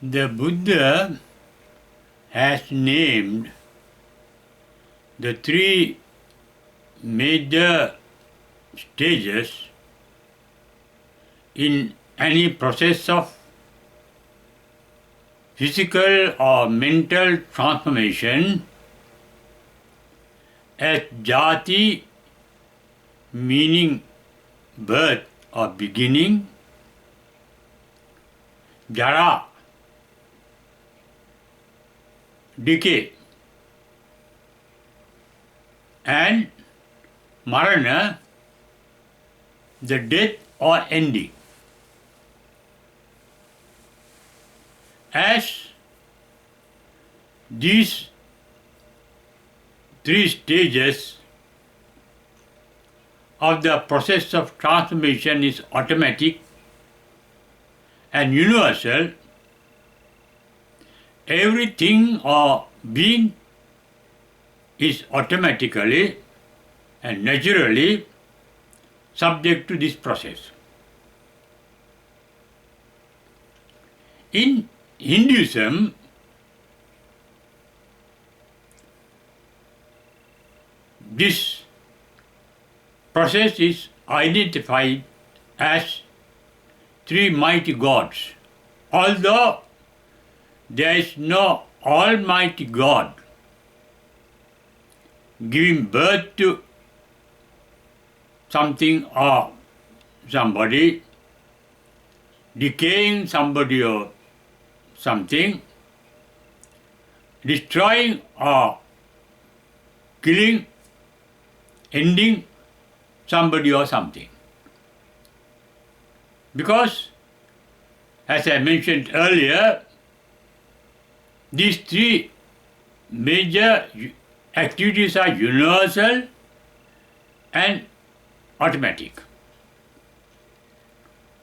The Buddha has named the three major stages in any process of physical or mental transformation as Jati, meaning birth or beginning, Jara, decay, and Marana, the death or ending. As these three stages of the process of transformation is automatic and universal, everything or being is automatically and naturally subject to this process. In Hinduism, this process is identified as three mighty gods. Although there is no Almighty God giving birth to something or somebody, decaying somebody or something, destroying or killing, ending somebody or something. Because, as I mentioned earlier, these three major activities are universal and automatic.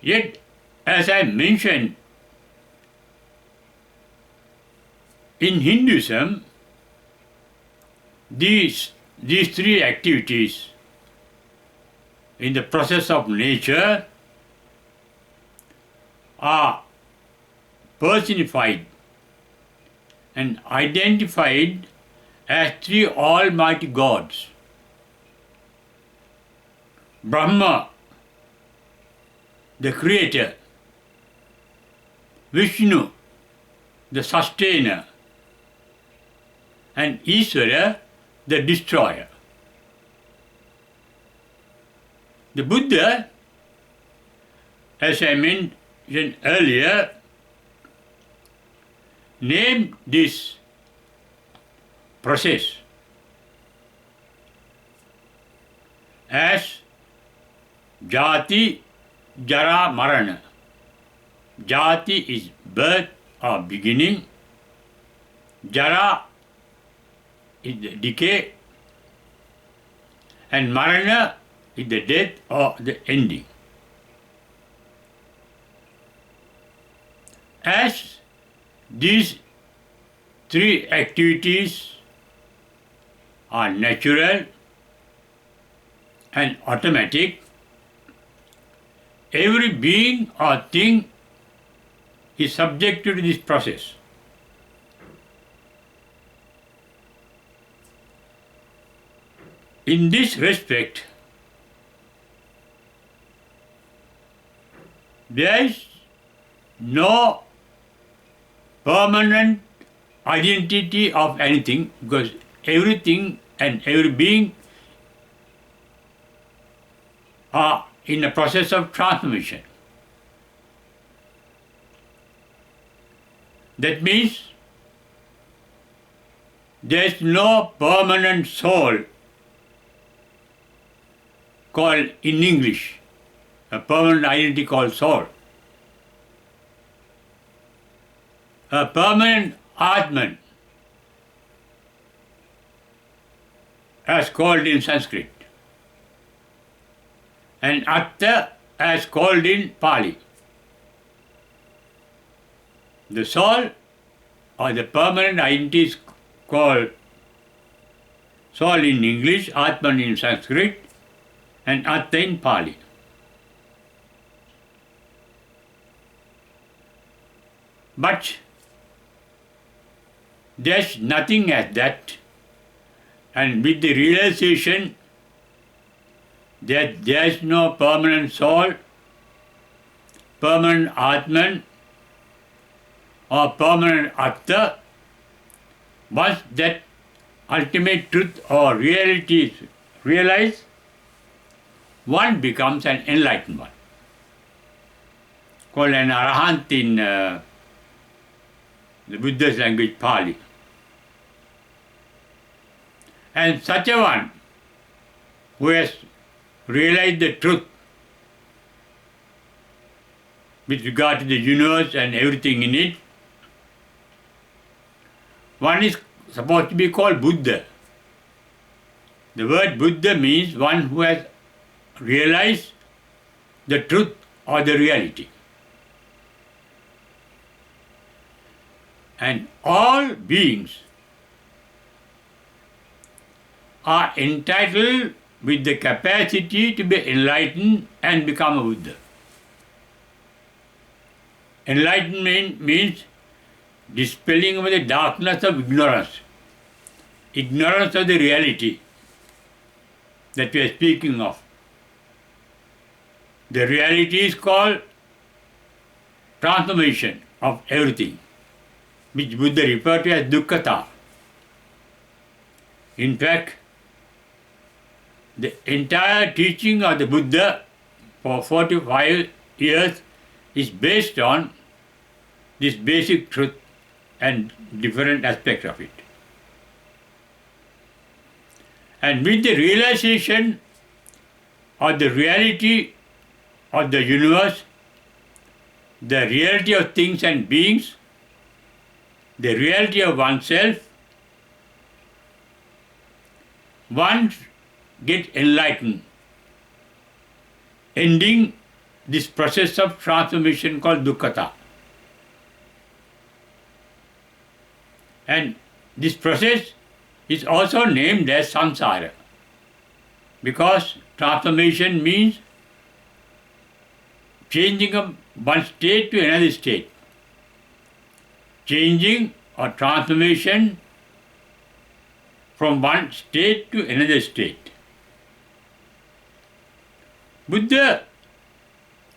Yet, as I mentioned, in Hinduism, these three activities in the process of nature are personified and identified as three almighty gods. Brahma, the Creator; Vishnu, the Sustainer; and Ishvara, the Destroyer. The Buddha, as I mentioned earlier, named this process as Jati, Jara, Marana. Jati is birth or beginning, Jara is the decay, and Marana is the death or the ending. As these three activities are natural and automatic, every being or thing is subjected to this process. In this respect, there is no permanent identity of anything, because everything and every being are in a process of transformation. That means there is no permanent soul called in English, a permanent identity called soul. A permanent Atman, as called in Sanskrit, and Atta, as called in Pali. The soul or the permanent identity is called soul in English, Atman in Sanskrit, and Atta in Pali. But there's nothing as that, and with the realization that there's no permanent soul, permanent Atman, or permanent Atta, once that ultimate truth or reality is realized, one becomes an enlightened one, called an Arahant in the Buddha's language, Pali. And such a one who has realized the truth with regard to the universe and everything in it, one is supposed to be called Buddha. The word Buddha means one who has realized the truth or the reality. And all beings are entitled with the capacity to be enlightened and become a Buddha. Enlightenment means dispelling away the darkness of ignorance of the reality that we are speaking of. The reality is called transformation of everything, which Buddha referred to as Dukkhata. In fact, the entire teaching of the Buddha for 45 years is based on this basic truth and different aspects of it. And with the realization of the reality of the universe, the reality of things and beings, the reality of oneself, one gets enlightened, ending this process of transformation called Dukkhata. And this process is also named as samsara, because transformation means changing of one state to another state. Changing or transformation from one state to another state. Buddha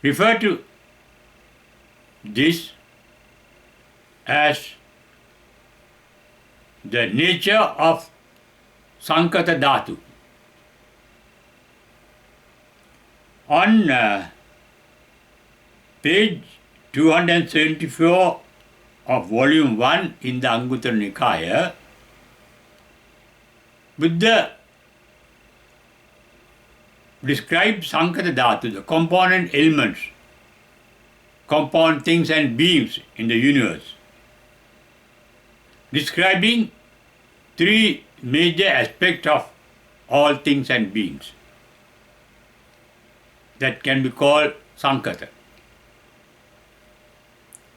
referred to this as the nature of Sankhata Dhatu. On page 274 of volume 1 in the Anguttara Nikaya, Buddha describes Sankhata Dhatu, the component elements, compound things and beings in the universe, describing three major aspects of all things and beings that can be called Sankhata.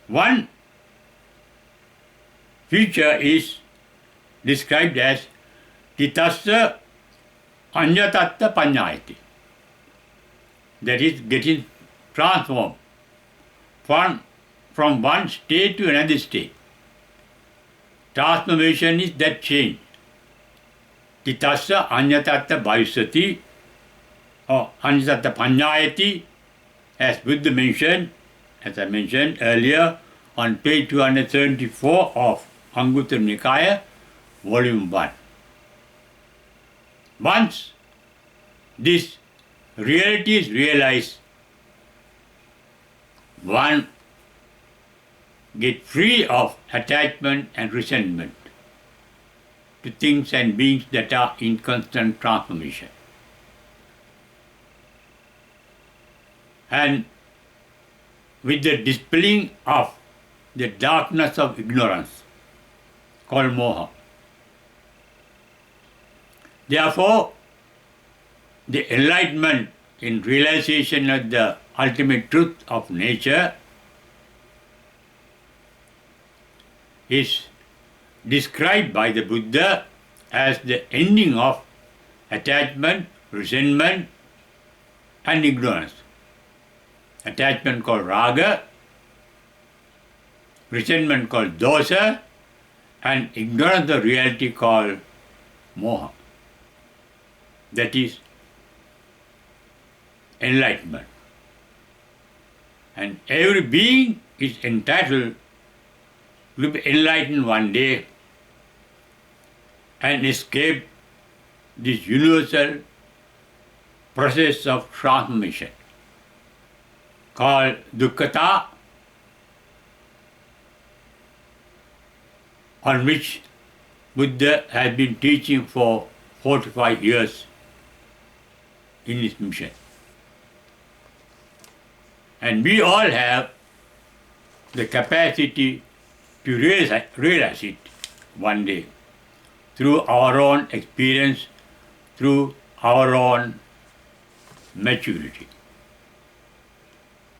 One feature is described as Titasya Anyatatta Panyayati, that is, getting transformed from one state to another state. Transformation is that change. Titasya Anyatatta Bhavisati or Anyatatta Panyayati, as Buddha mentioned, as I mentioned earlier, on page 274 of Anguttara Nikaya, volume 1. Once this reality is realized, one gets free of attachment and resentment to things and beings that are in constant transformation. And with the dispelling of the darkness of ignorance called moha. Therefore, the enlightenment in realization of the ultimate truth of nature is described by the Buddha as the ending of attachment, resentment and ignorance. Attachment called raga resentment called dosa, and ignorance of reality called moha. That is enlightenment. And every being is entitled to be enlightened one day and escape this universal process of transformation called Dukkhata, on which Buddha has been teaching for 45 years in his mission. And we all have the capacity to realize it one day through our own experience, through our own maturity.